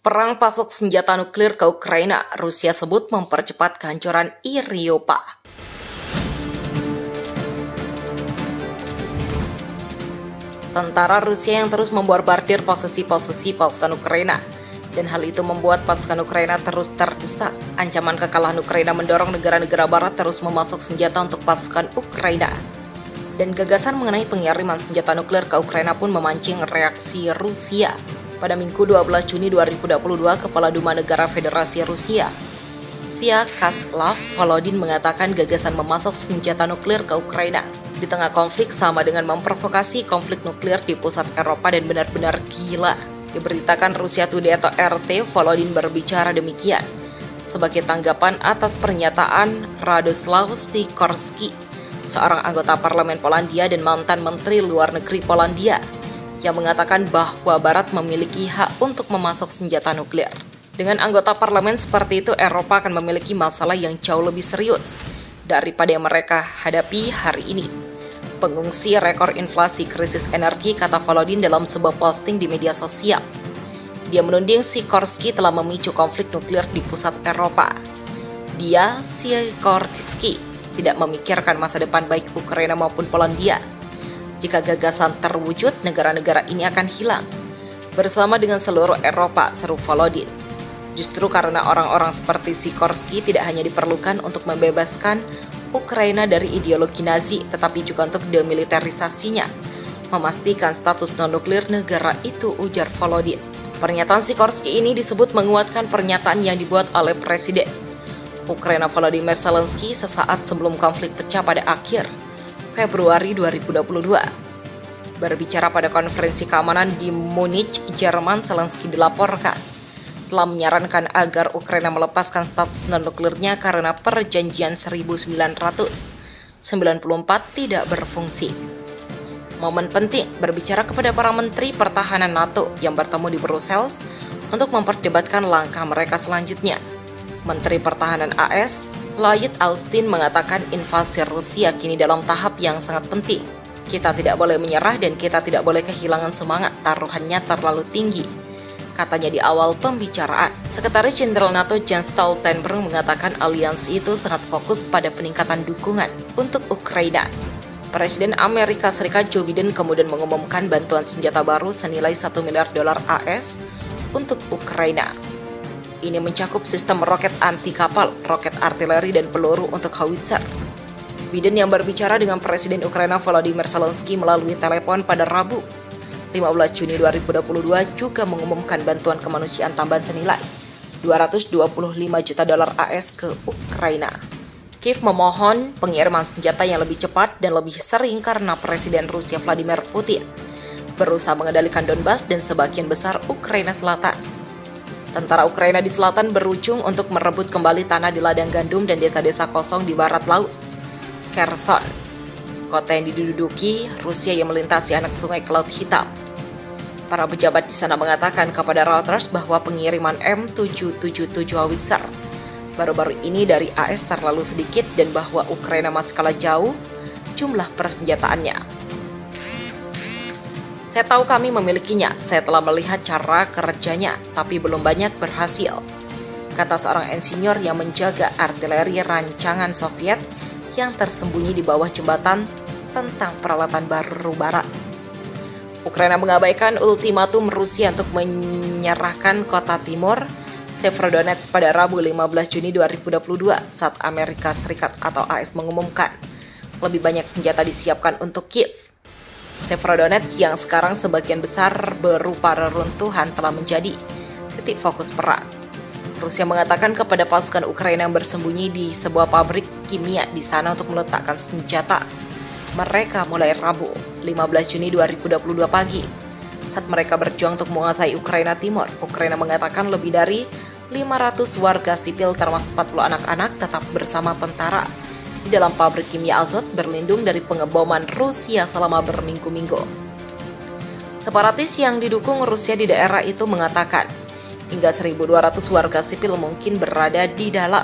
Perang pasok senjata nuklir ke Ukraina, Rusia sebut mempercepat kehancuran Iriopa. Tentara Rusia yang terus memborbardir posisi-posisi pasukan Ukraina, dan hal itu membuat pasukan Ukraina terus terdesak. Ancaman kekalahan Ukraina mendorong negara-negara barat terus memasok senjata untuk pasukan Ukraina. Dan gagasan mengenai pengiriman senjata nuklir ke Ukraina pun memancing reaksi Rusia. Pada Minggu 12 Juni 2022, Kepala Duma Negara Federasi Rusia, Vyacheslav Volodin mengatakan gagasan memasok senjata nuklir ke Ukraina di tengah konflik sama dengan memprovokasi konflik nuklir di pusat Eropa dan benar-benar gila. Diberitakan Rusia Today atau RT, Volodin berbicara demikian sebagai tanggapan atas pernyataan Radoslaw Sikorski, seorang anggota parlemen Polandia dan mantan menteri luar negeri Polandia, yang mengatakan bahwa Barat memiliki hak untuk memasok senjata nuklir. Dengan anggota parlemen seperti itu, Eropa akan memiliki masalah yang jauh lebih serius daripada yang mereka hadapi hari ini. Pengungsi rekor inflasi krisis energi, kata Volodin dalam sebuah posting di media sosial. Dia menuding Sikorski telah memicu konflik nuklir di pusat Eropa. Sikorski tidak memikirkan masa depan baik Ukraina maupun Polandia. Jika gagasan terwujud, negara-negara ini akan hilang bersama dengan seluruh Eropa, seru Volodin. Justru karena orang-orang seperti Sikorski tidak hanya diperlukan untuk membebaskan Ukraina dari ideologi Nazi, tetapi juga untuk demilitarisasinya, memastikan status non-nuklir negara itu, ujar Volodin. Pernyataan Sikorski ini disebut menguatkan pernyataan yang dibuat oleh Presiden Ukraina Volodymyr Zelensky sesaat sebelum konflik pecah pada akhir Februari 2022. Berbicara pada konferensi keamanan di Munich, Jerman, Zelensky dilaporkan telah menyarankan agar Ukraina melepaskan status non-nuklirnya karena perjanjian 1994 tidak berfungsi. Momen penting berbicara kepada para menteri pertahanan NATO yang bertemu di Brussels untuk memperdebatkan langkah mereka selanjutnya. Menteri Pertahanan AS Lloyd Austin mengatakan invasi Rusia kini dalam tahap yang sangat penting. Kita tidak boleh menyerah dan kita tidak boleh kehilangan semangat, taruhannya terlalu tinggi, katanya di awal pembicaraan. Sekretaris Jenderal NATO Jens Stoltenberg mengatakan aliansi itu sangat fokus pada peningkatan dukungan untuk Ukraina. Presiden Amerika Serikat Joe Biden kemudian mengumumkan bantuan senjata baru senilai $1 miliar AS untuk Ukraina. Ini mencakup sistem roket anti-kapal, roket artileri, dan peluru untuk howitzer. Biden yang berbicara dengan Presiden Ukraina Volodymyr Zelensky melalui telepon pada Rabu, 15 Juni 2022 juga mengumumkan bantuan kemanusiaan tambahan senilai $225 juta AS ke Ukraina. Kiev memohon pengiriman senjata yang lebih cepat dan lebih sering karena Presiden Rusia Vladimir Putin berusaha mengendalikan Donbas dan sebagian besar Ukraina Selatan. Tentara Ukraina di selatan berujung untuk merebut kembali tanah di ladang gandum dan desa-desa kosong di barat laut Kherson, kota yang diduduki Rusia yang melintasi anak sungai ke Laut Hitam. Para pejabat di sana mengatakan kepada Reuters bahwa pengiriman M777 howitzer baru-baru ini dari AS terlalu sedikit dan bahwa Ukraina masih kalah jauh jumlah persenjataannya. Saya tahu kami memilikinya, saya telah melihat cara kerjanya, tapi belum banyak berhasil, kata seorang insinyur yang menjaga artileri rancangan Soviet yang tersembunyi di bawah jembatan tentang peralatan baru barat. Ukraina mengabaikan ultimatum Rusia untuk menyerahkan kota timur Severodonetsk pada Rabu 15 Juni 2022 saat Amerika Serikat atau AS mengumumkan lebih banyak senjata disiapkan untuk Kiev. Severodonetsk yang sekarang sebagian besar berupa reruntuhan telah menjadi titik fokus perang. Rusia mengatakan kepada pasukan Ukraina yang bersembunyi di sebuah pabrik kimia di sana untuk meletakkan senjata mereka mulai Rabu, 15 Juni 2022 pagi. Saat mereka berjuang untuk menguasai Ukraina Timur, Ukraina mengatakan lebih dari 500 warga sipil termasuk 40 anak-anak tetap bersama tentara di dalam pabrik kimia azot berlindung dari pengeboman Rusia selama berminggu-minggu. Separatis yang didukung Rusia di daerah itu mengatakan hingga 1.200 warga sipil mungkin berada di dalam